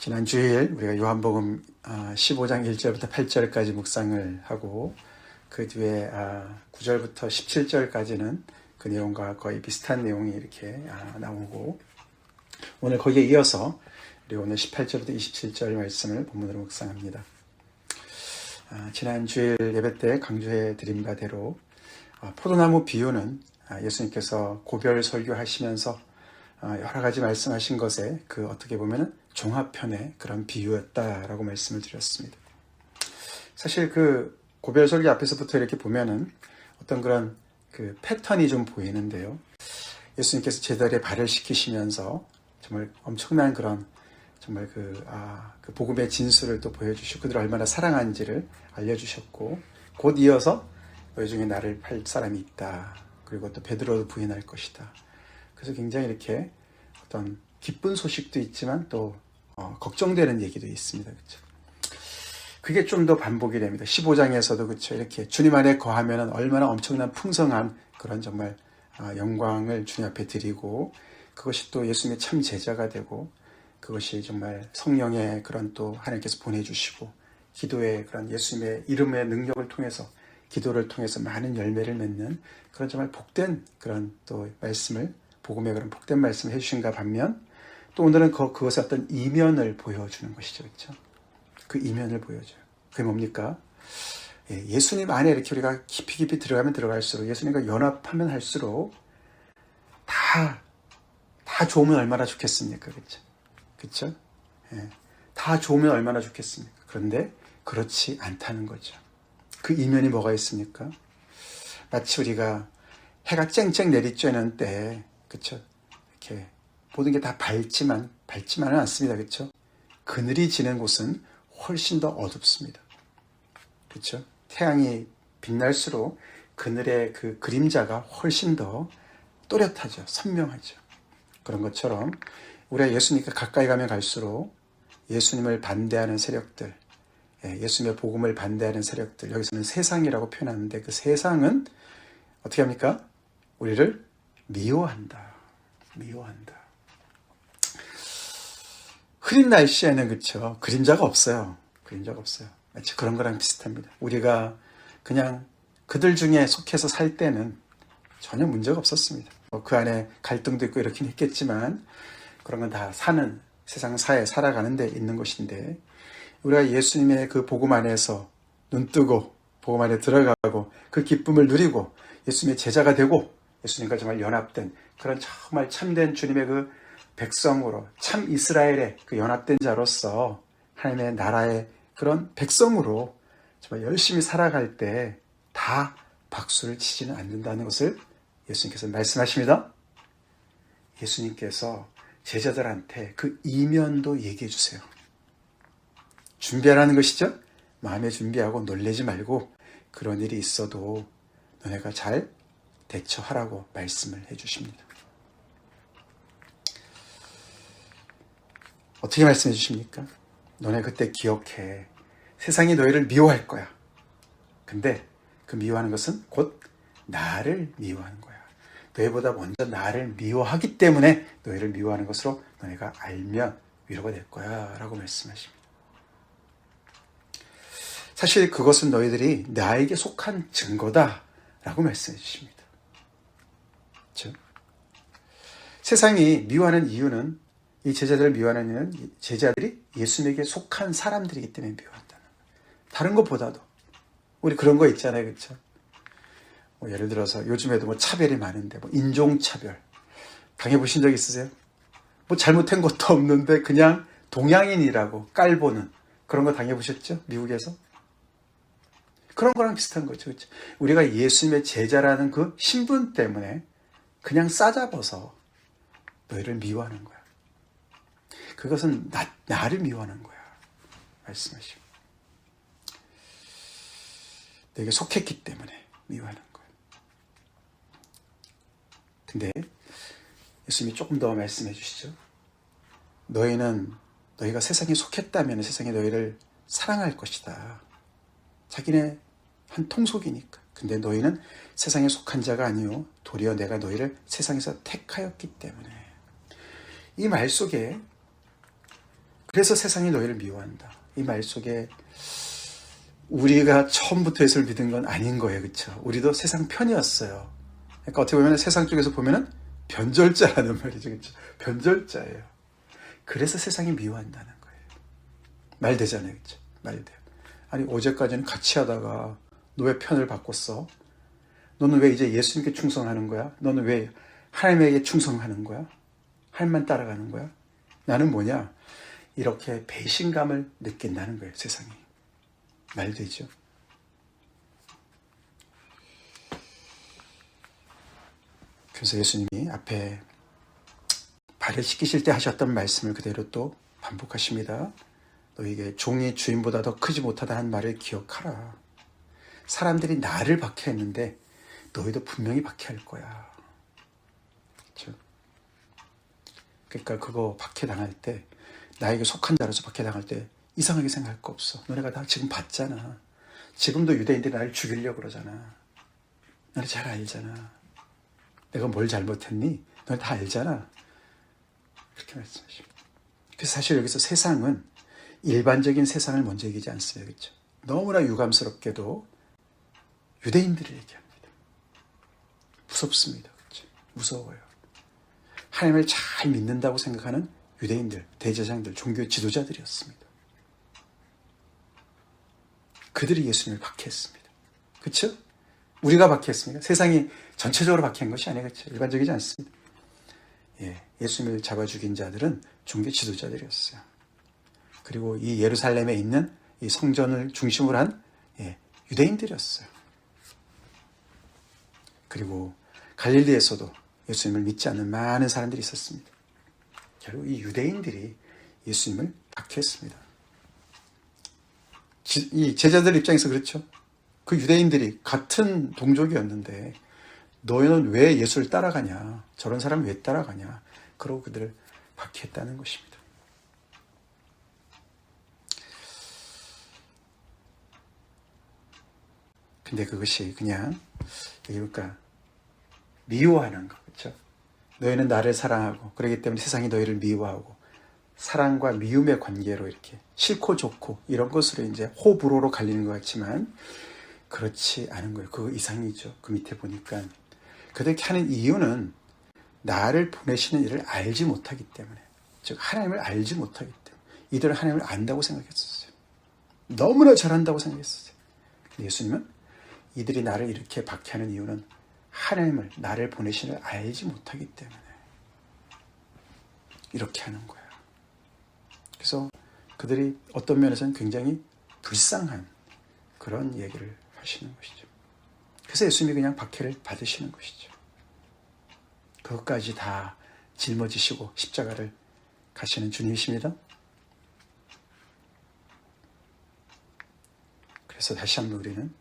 지난 주일 우리가 요한복음 15장 1절부터 8절까지 묵상을 하고 그 뒤에 9절부터 17절까지는 그 내용과 거의 비슷한 내용이 이렇게 나오고 오늘 거기에 이어서 우리 오늘 18절부터 27절 말씀을 본문으로 묵상합니다. 지난 주일 예배 때 강조해 드린 바대로 포도나무 비유는 예수님께서 고별 설교하시면서 여러 가지 말씀하신 것에 그 어떻게 보면은 종합편의 그런 비유였다라고 말씀을 드렸습니다. 사실 그 고별 설교 앞에서부터 이렇게 보면은 어떤 그런 그 패턴이 좀 보이는데요. 예수님께서 제자들의 발을 씻기시면서 정말 엄청난 그런 정말 그 복음의 진수를 또 보여주시고 그들을 얼마나 사랑한지를 알려주셨고 곧 이어서 너희 중에 나를 팔 사람이 있다. 그리고 또 베드로도 부인할 것이다. 그래서 굉장히 이렇게 어떤 기쁜 소식도 있지만 또 걱정되는 얘기도 있습니다. 그렇죠? 그게 좀 더 반복이 됩니다. 15장에서도 그렇죠. 이렇게 주님 안에 거하면 얼마나 엄청난 풍성한 그런 정말 영광을 주님 앞에 드리고 그것이 또 예수님의 참 제자가 되고 그것이 정말 성령의 그런 또 하나님께서 보내주시고 기도의 그런 예수님의 이름의 능력을 통해서 기도를 통해서 많은 열매를 맺는 그런 정말 복된 그런 또 말씀을 복음의 그런 복된 말씀을 해주신가 반면 또 오늘은 그것의 어떤 이면을 보여주는 것이죠. 그렇죠? 그 이면을 보여줘요. 그게 뭡니까? 예수님 안에 이렇게 우리가 깊이 들어가면 들어갈수록 예수님과 연합하면 할수록 다 좋으면 얼마나 좋겠습니까? 그렇죠? 그렇죠? 다 좋으면 얼마나 좋겠습니까? 그런데 그렇지 않다는 거죠. 그 이면이 뭐가 있습니까? 마치 우리가 해가 쨍쨍 내리쬐는 때, 그렇죠? 이렇게 모든 게 다 밝지만은 않습니다. 그렇죠? 그늘이 지는 곳은 훨씬 더 어둡습니다. 그렇죠? 태양이 빛날수록 그늘의 그 그림자가 훨씬 더 또렷하죠. 선명하죠. 그런 것처럼 우리가 예수님과 가까이 가면 갈수록 예수님을 반대하는 세력들, 예수님의 복음을 반대하는 세력들, 여기서는 세상이라고 표현하는데 그 세상은 어떻게 합니까? 우리를 미워한다. 흐린 날씨에는 그렇죠. 그림자가 없어요. 마치 그런 거랑 비슷합니다. 우리가 그냥 그들 중에 속해서 살 때는 전혀 문제가 없었습니다. 그 안에 갈등도 있고 이렇긴 했겠지만 그런 건 다 사는 세상 사회에 살아가는 데 있는 것인데 우리가 예수님의 그 복음 안에서 눈뜨고 복음 안에 들어가고 그 기쁨을 누리고 예수님의 제자가 되고 예수님과 정말 연합된 그런 정말 참된 주님의 그 백성으로 참 이스라엘의 그 연합된 자로서 하나님의 나라의 그런 백성으로 정말 열심히 살아갈 때 다 박수를 치지는 않는다는 것을 예수님께서 말씀하십니다. 예수님께서 제자들한테 그 이면도 얘기해 주세요. 준비하라는 것이죠. 마음에 준비하고 놀라지 말고 그런 일이 있어도 너네가 잘 대처하라고 말씀을 해 주십니다. 어떻게 말씀해 주십니까? 너네 그때 기억해. 세상이 너희를 미워할 거야. 근데 그 미워하는 것은 곧 나를 미워하는 거야. 너희보다 먼저 나를 미워하기 때문에 너희를 미워하는 것으로 너희가 알면 위로가 될 거야 라고 말씀하십니다. 사실 그것은 너희들이 나에게 속한 증거다 라고 말씀해 주십니다. 그렇죠? 세상이 미워하는 이유는 이 제자들을 미워하는 이유는 제자들이 예수님에게 속한 사람들이기 때문에 미워한다는 거예요. 다른 것보다도 우리 그런 거 있잖아요. 그렇죠? 예를 들어서 요즘에도 차별이 많은데 인종차별 당해보신 적 있으세요? 잘못한 것도 없는데 그냥 동양인이라고 깔보는 그런 거 당해보셨죠? 미국에서? 그런 거랑 비슷한 거죠. 그렇죠? 우리가 예수님의 제자라는 그 신분 때문에 그냥 싸잡아서 너희를 미워하는 거야. 그것은 나를 미워하는 거야. 말씀하시고. 너에게 속했기 때문에 미워하는 거야. 근데 예수님이 조금 더 말씀해 주시죠. 너희가 세상에 속했다면 세상이 너희를 사랑할 것이다. 자기네 한 통속이니까. 근데 너희는 세상에 속한 자가 아니요 도리어 내가 너희를 세상에서 택하였기 때문에. 이 말 속에 그래서 세상이 너희를 미워한다. 이 말 속에 우리가 처음부터 예수를 믿은 건 아닌 거예요. 그렇죠? 우리도 세상 편이었어요. 그러니까 어떻게 보면 세상 쪽에서 보면은 변절자라는 말이죠. 그렇죠? 변절자예요. 그래서 세상이 미워한다는 거예요. 말 되잖아요. 그렇죠? 말 돼요. 아니 어제까지는 같이 하다가 너 왜 편을 바꿨어? 너는 왜 이제 예수님께 충성하는 거야? 너는 왜 하나님에게 충성하는 거야? 하나님만 따라가는 거야? 나는 뭐냐? 이렇게 배신감을 느낀다는 거예요. 세상이. 말 되죠? 그래서 예수님이 앞에 발을 씻기실 때 하셨던 말씀을 그대로 또 반복하십니다. 너에게 종이 주인보다 더 크지 못하다는 말을 기억하라. 사람들이 나를 박해했는데 너희도 분명히 박해할 거야. 그렇죠? 그러니까 그거 박해당할 때 나에게 속한 자로서 박해당할 때 이상하게 생각할 거 없어. 너네가 다 지금 봤잖아. 지금도 유대인들이 나를 죽이려고 그러잖아. 너네 잘 알잖아. 내가 뭘 잘못했니? 너네 다 알잖아. 그렇게 말씀하십니다. 그래서 사실 여기서 세상은 일반적인 세상을 먼저 얘기하지 않습니다. 그렇죠? 너무나 유감스럽게도 유대인들을 얘기합니다. 무섭습니다. 그렇죠? 무서워요. 하나님을 잘 믿는다고 생각하는 유대인들, 대제사장들, 종교 지도자들이었습니다. 그들이 예수님을 박해했습니다. 그렇죠? 우리가 박해했습니다. 세상이 전체적으로 박해한 것이 아니에요. 그렇죠? 일반적이지 않습니다. 예수님을 잡아 죽인 자들은 종교 지도자들이었어요. 그리고 이 예루살렘에 있는 이 성전을 중심으로 한 유대인들이었어요. 그리고 갈릴리에서도 예수님을 믿지 않는 많은 사람들이 있었습니다. 결국 이 유대인들이 예수님을 박해했습니다. 이 제자들 입장에서 그렇죠. 그 유대인들이 같은 동족이었는데 너희는 왜 예수를 따라가냐, 저런 사람 왜 따라가냐, 그러고 그들을 박해했다는 것입니다. 근데 그것이 그냥 그러니까 미워하는 거, 그렇죠? 너희는 나를 사랑하고 그렇기 때문에 세상이 너희를 미워하고 사랑과 미움의 관계로 이렇게 싫고 좋고 이런 것으로 이제 호불호로 갈리는 것 같지만 그렇지 않은 거예요. 그 이상이죠. 그 밑에 보니까 그렇게 하는 이유는 나를 보내시는 이를 알지 못하기 때문에, 즉 하나님을 알지 못하기 때문에. 이들은 하나님을 안다고 생각했었어요. 너무나 잘한다고 생각했었어요. 예수님은 이들이 나를 이렇게 박해하는 이유는 하나님을, 나를 보내시는 을 알지 못하기 때문에 이렇게 하는 거야. 그래서 그들이 어떤 면에서는 굉장히 불쌍한 그런 얘기를 하시는 것이죠. 그래서 예수님이 그냥 박해를 받으시는 것이죠. 그것까지 다 짊어지시고 십자가를 가시는 주님이십니다. 그래서 다시 한번 우리는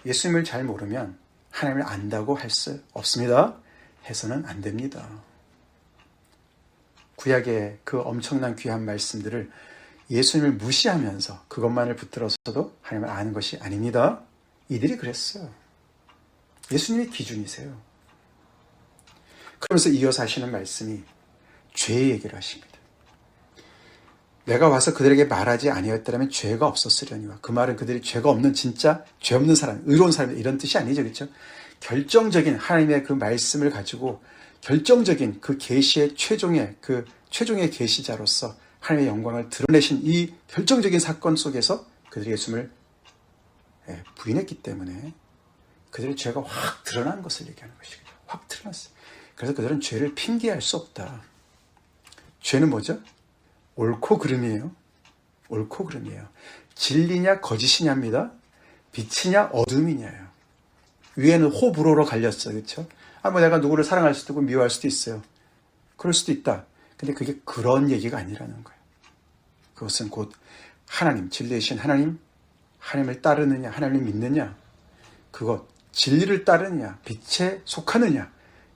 예수님을 잘 모르면 하나님을 안다고 할 수 없습니다. 해서는 안 됩니다. 구약의 그 엄청난 귀한 말씀들을 예수님을 무시하면서 그것만을 붙들어서도 하나님을 아는 것이 아닙니다. 이들이 그랬어요. 예수님이 기준이세요. 그러면서 이어서 하시는 말씀이 죄의 얘기를 하십니다. 내가 와서 그들에게 말하지 아니었더라면 죄가 없었으려니와. 그 말은 그들이 죄가 없는 진짜 죄 없는 사람, 의로운 사람 이런 뜻이 아니죠. 그렇죠? 결정적인 하나님의 그 말씀을 가지고 결정적인 그 계시의 최종의 계시자로서 하나님의 영광을 드러내신 이 결정적인 사건 속에서 그들이 예수님을 부인했기 때문에 그들의 죄가 확 드러난 것을 얘기하는 것이죠. 확 드러났어요. 그래서 그들은 죄를 핑계할 수 없다. 죄는 뭐죠? 옳고 그름이에요. 옳고 그름이에요. 진리냐 거짓이냐입니다. 빛이냐 어둠이냐예요. 위에는 호불호로 갈렸어요. 그렇죠? 뭐 내가 누구를 사랑할 수도 있고 미워할 수도 있어요. 그럴 수도 있다. 근데 그게 그런 얘기가 아니라는 거예요. 그것은 곧 하나님, 진리이신 하나님을 따르느냐, 하나님을 믿느냐, 그것, 진리를 따르느냐, 빛에 속하느냐,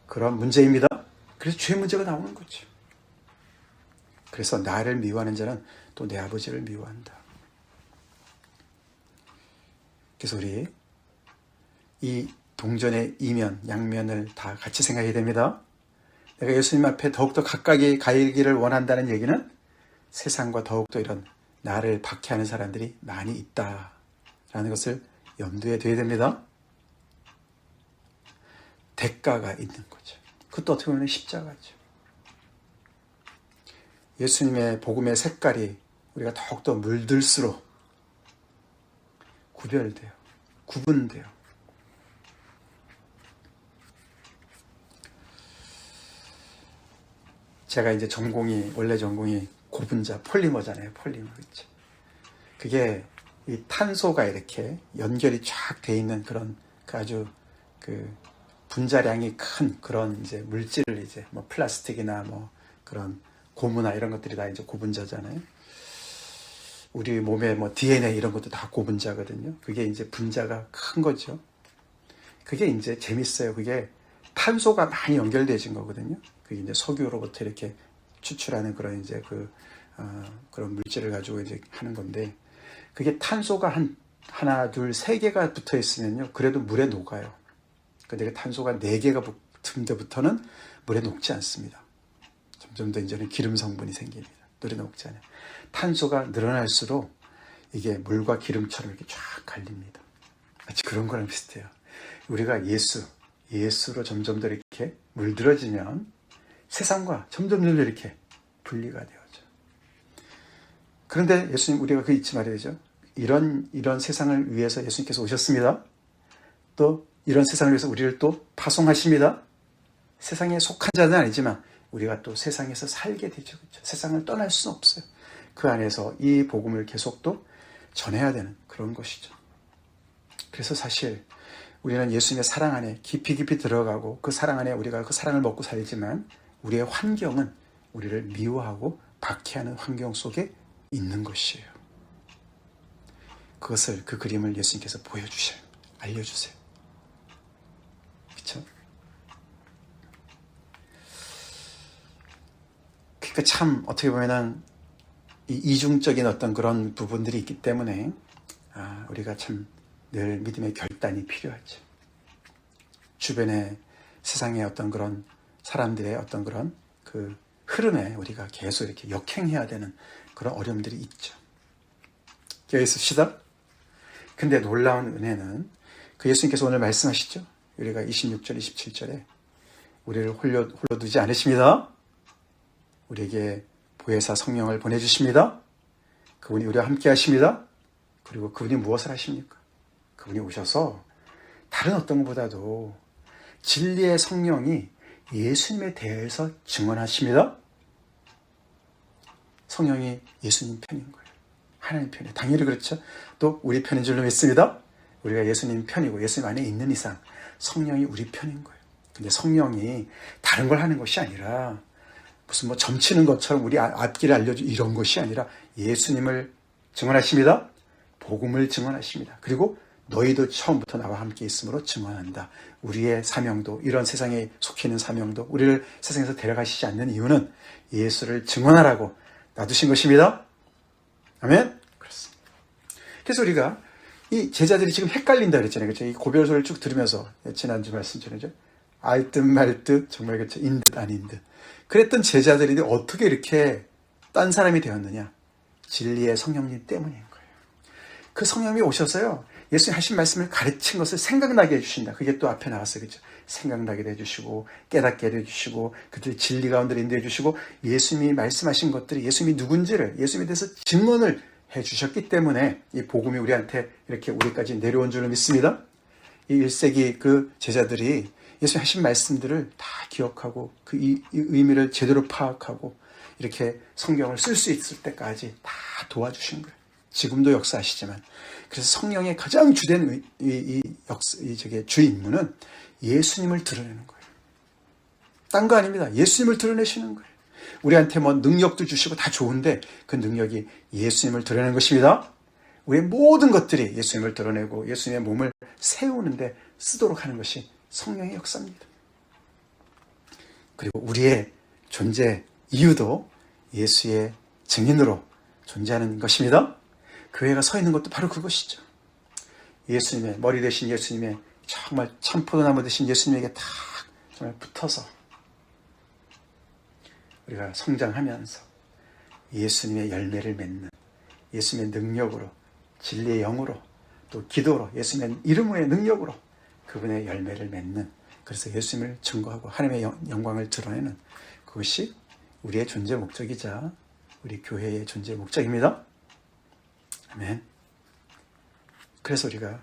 그런 문제입니다. 그래서 죄 문제가 나오는 거죠. 그래서 나를 미워하는 자는 또 내 아버지를 미워한다. 그래서 우리 이 동전의 이면, 양면을 다 같이 생각해야 됩니다. 내가 예수님 앞에 더욱더 가까이 가기를 원한다는 얘기는 세상과 더욱더 이런 나를 박해하는 사람들이 많이 있다라는 것을 염두에 둬야 됩니다. 대가가 있는 거죠. 그것도 어떻게 보면 십자가죠. 예수님의 복음의 색깔이 우리가 더욱더 물들수록 구별돼요. 구분돼요. 제가 이제 원래 전공이 고분자, 폴리머잖아요. 폴리머. 그렇죠? 그게 이 탄소가 이렇게 연결이 쫙 돼 있는 그런 아주 분자량이 큰 그런 이제 물질을 이제 뭐 플라스틱이나 뭐 그런 고무나 이런 것들이 다 이제 고분자잖아요. 우리 몸에 뭐 DNA 이런 것도 다 고분자거든요. 그게 이제 분자가 큰 거죠. 그게 이제 재밌어요. 그게 탄소가 많이 연결되어진 거거든요. 그게 이제 석유로부터 이렇게 추출하는 그런 이제 그런 물질을 가지고 이제 하는 건데, 그게 탄소가 하나, 둘, 세 개가 붙어 있으면요. 그래도 물에 녹아요. 근데 탄소가 네 개가 붙은 데부터는 물에 녹지 않습니다. 점점 더 이제는 기름 성분이 생깁니다. 물에 녹지 않아요. 탄소가 늘어날수록 이게 물과 기름처럼 이렇게 쫙 갈립니다. 마치 그런 거랑 비슷해요. 우리가 예수로 점점 더 이렇게 물들어지면 세상과 점점 이렇게 분리가 되어져. 그런데 예수님, 우리가 그 잊지 말아야 되죠. 이런 세상을 위해서 예수님께서 오셨습니다. 또 이런 세상을 위해서 우리를 또 파송하십니다. 세상에 속한 자는 아니지만 우리가 또 세상에서 살게 되죠. 그렇죠? 세상을 떠날 수는 없어요. 그 안에서 이 복음을 계속 또 전해야 되는 그런 것이죠. 그래서 사실 우리는 예수님의 사랑 안에 깊이 들어가고 그 사랑 안에 우리가 그 사랑을 먹고 살지만 우리의 환경은 우리를 미워하고 박해하는 환경 속에 있는 것이에요. 그 그림을 예수님께서 보여주셔요. 알려주세요. 그렇죠? 그러니까 참 어떻게 보면은 이중적인 어떤 그런 부분들이 있기 때문에 우리가 참 늘 믿음의 결단이 필요하죠. 주변의 세상의 어떤 그런 사람들의 어떤 그런 그 흐름에 우리가 계속 이렇게 역행해야 되는 그런 어려움들이 있죠. 여기 있읍시다. 근데 놀라운 은혜는 그 예수님께서 오늘 말씀하시죠. 우리가 26절, 27절에 우리를 홀로 두지 않으십니다. 우리에게 보혜사 성령을 보내주십니다. 그분이 우리와 함께 하십니다. 그리고 그분이 무엇을 하십니까? 그분이 오셔서 다른 어떤 것보다도 진리의 성령이 예수님에 대해서 증언하십니다. 성령이 예수님 편인 거예요. 하나님 편이에요. 당연히 그렇죠. 또 우리 편인 줄로 믿습니다. 우리가 예수님 편이고 예수님 안에 있는 이상 성령이 우리 편인 거예요. 근데 성령이 다른 걸 하는 것이 아니라 무슨 뭐 점치는 것처럼 우리 앞길을 알려주 이런 것이 아니라 예수님을 증언하십니다. 복음을 증언하십니다. 그리고 너희도 처음부터 나와 함께 있음으로 증언한다. 우리의 사명도, 이런 세상에 속해 있는 사명도 우리를 세상에서 데려가시지 않는 이유는 예수를 증언하라고 놔두신 것입니다. 아멘? 그렇습니다. 그래서 우리가 이 제자들이 지금 헷갈린다 그랬잖아요. 그렇죠? 이 고별소를 쭉 들으면서 지난주 말씀처럼죠. 알 듯 말 듯, 정말 그렇죠. 인 듯 아닌 듯. 그랬던 제자들이 어떻게 이렇게 딴 사람이 되었느냐? 진리의 성령님 때문인 거예요. 그 성령이 오셔서요. 예수님 하신 말씀을 가르친 것을 생각나게 해주신다. 그게 또 앞에 나왔어요. 그렇죠? 생각나게 해주시고 깨닫게 해주시고 그들 진리 가운데 인도해 주시고 예수님이 말씀하신 것들이 예수님이 누군지를 예수님에 대해서 증언을 해주셨기 때문에 이 복음이 우리한테 이렇게 우리까지 내려온 줄로 믿습니다. 이 1세기 그 제자들이 예수님 하신 말씀들을 다 기억하고 그 이 의미를 제대로 파악하고 이렇게 성경을 쓸 수 있을 때까지 다 도와주신 거예요. 지금도 역사하시지만. 그래서 성령의 가장 주된 주 임무는 예수님을 드러내는 거예요. 딴 거 아닙니다. 예수님을 드러내시는 거예요. 우리한테 뭐 능력도 주시고 다 좋은데 그 능력이 예수님을 드러내는 것입니다. 우리의 모든 것들이 예수님을 드러내고 예수님의 몸을 세우는데 쓰도록 하는 것이 성령의 역사입니다. 그리고 우리의 존재 이유도 예수의 증인으로 존재하는 것입니다. 교회가 서 있는 것도 바로 그것이죠. 예수님의 머리 되신 예수님의 정말 참포도나무 되신 예수님에게 딱 정말 붙어서 우리가 성장하면서 예수님의 열매를 맺는, 예수님의 능력으로, 진리의 영으로, 또 기도로, 예수님의 이름의 능력으로 그분의 열매를 맺는, 그래서 예수님을 증거하고 하나님의 영광을 드러내는, 그것이 우리의 존재 목적이자 우리 교회의 존재 목적입니다. 아멘. 그래서 우리가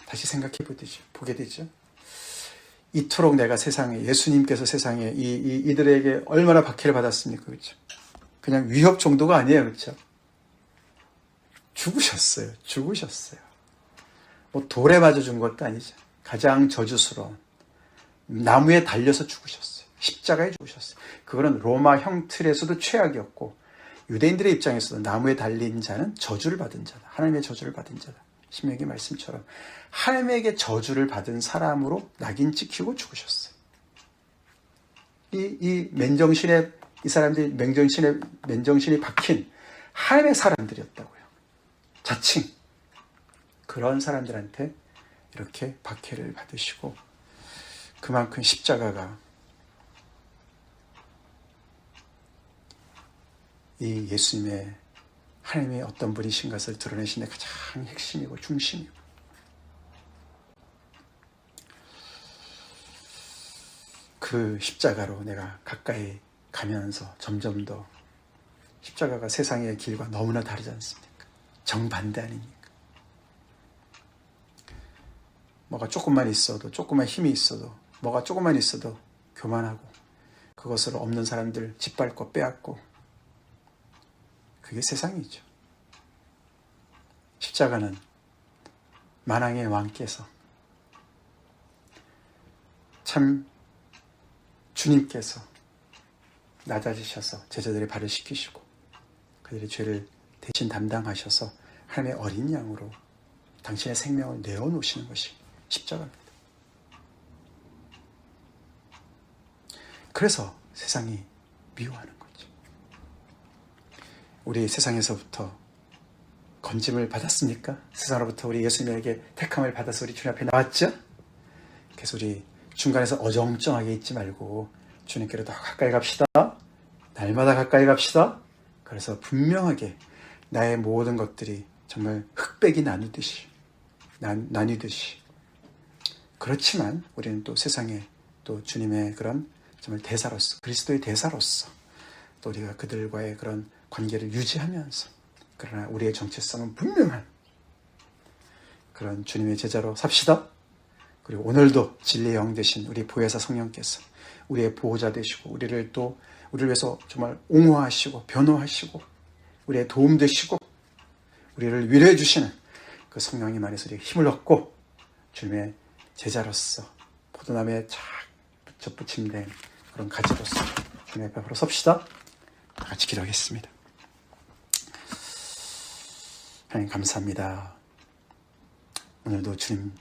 다시 생각해 보게 되죠. 이토록 내가 세상에, 예수님께서 세상에 이들에게 얼마나 박해를 받았습니까? 그렇죠? 그냥 위협 정도가 아니에요. 그렇죠? 죽으셨어요. 뭐 돌에 맞아 준 것도 아니죠. 가장 저주스러운 나무에 달려서 죽으셨어요. 십자가에 죽으셨어요. 그거는 로마 형틀에서도 최악이었고, 유대인들의 입장에서도 나무에 달린 자는 저주를 받은 자다. 하나님의 저주를 받은 자다. 신명기 말씀처럼 하나님에게 저주를 받은 사람으로 낙인 찍히고 죽으셨어요. 이 맨정신에, 이 사람들이 맨정신이 박힌 하나님의 사람들이었다고요. 자칭 그런 사람들한테 이렇게 박해를 받으시고, 그만큼 십자가가 이 예수님의, 하나님의 어떤 분이신 것을 드러내시는 데 가장 핵심이고 중심이고, 그 십자가로 내가 가까이 가면서 점점 더 십자가가 세상의 길과 너무나 다르지 않습니까? 정반대 아닙니까? 뭐가 조금만 있어도, 조금만 힘이 있어도, 뭐가 조금만 있어도 교만하고, 그것으로 없는 사람들 짓밟고 빼앗고, 그게 세상이죠. 십자가는 만왕의 왕께서, 참 주님께서 낮아지셔서 제자들의 발을 씻기시고 그들의 죄를 대신 담당하셔서 하나님의 어린 양으로 당신의 생명을 내어놓으시는 것이 십자가입니다. 그래서 세상이 미워하는 거죠. 우리 세상에서부터 건짐을 받았습니까? 세상으로부터 우리 예수님에게 택함을 받아서 우리 주님 앞에 나왔죠? 그래서 우리 중간에서 어정쩡하게 있지 말고 주님께로 더 가까이 갑시다. 날마다 가까이 갑시다. 그래서 분명하게 나의 모든 것들이 정말 흑백이 나뉘듯이. 그렇지만 우리는 또 세상에 또 주님의 그런 정말 대사로서, 그리스도의 대사로서 또 우리가 그들과의 그런 관계를 유지하면서, 그러나 우리의 정체성은 분명한 그런 주님의 제자로 삽시다. 그리고 오늘도 진리의 영 되신 우리 보혜사 성령께서 우리의 보호자 되시고, 우리를 위해서 정말 옹호하시고 변호하시고 우리의 도움 되시고 우리를 위로해 주시는 그 성령님 안에서 우리가 힘을 얻고 주님의 제자로서 포도나무에 착 접붙임된 그런 가지로서 주님 앞에 바로 섭시다. 다 같이 기도하겠습니다. 하나님 감사합니다. 오늘도 주님,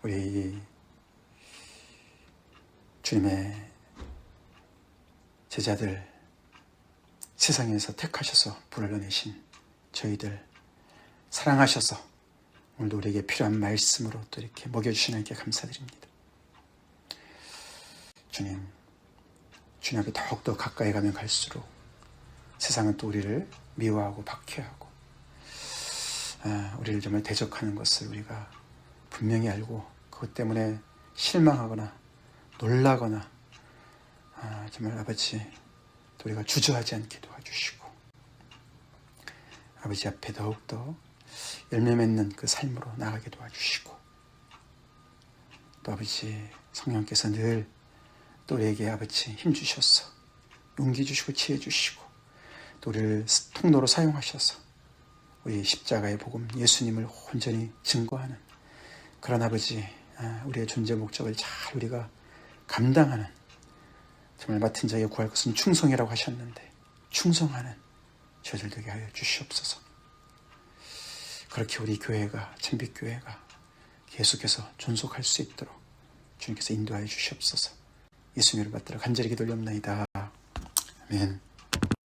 우리 주님의 제자들, 세상에서 택하셔서 불러내신 저희들 사랑하셔서 오늘도 우리에게 필요한 말씀으로 또 이렇게 먹여주시는 게 감사드립니다. 주님 앞에 더욱더 가까이 가면 갈수록 세상은 또 우리를 미워하고 박해하고 우리를 정말 대적하는 것을 우리가 분명히 알고, 그것 때문에 실망하거나 놀라거나 정말 아버지, 또 우리가 주저하지 않게 도와주시고 아버지 앞에 더욱더 열매 맺는 그 삶으로 나가게 도와주시고, 또 아버지 성령께서 늘 또 우리에게 아버지 힘주셔서 용기 주시고 지혜 주시고 또 우리를 통로로 사용하셔서 우리 십자가의 복음 예수님을 온전히 증거하는 그런 아버지, 우리의 존재 목적을 잘 우리가 감당하는, 정말 맡은 자에게 구할 것은 충성이라고 하셨는데 충성하는 저희들 되게 하여 주시옵소서. 그렇게 우리 교회가, 참빛교회가 계속해서 존속할 수 있도록 주님께서 인도하여 주시옵소서. 예수님을 받들어 간절히 기도올리옵나이다. 아멘.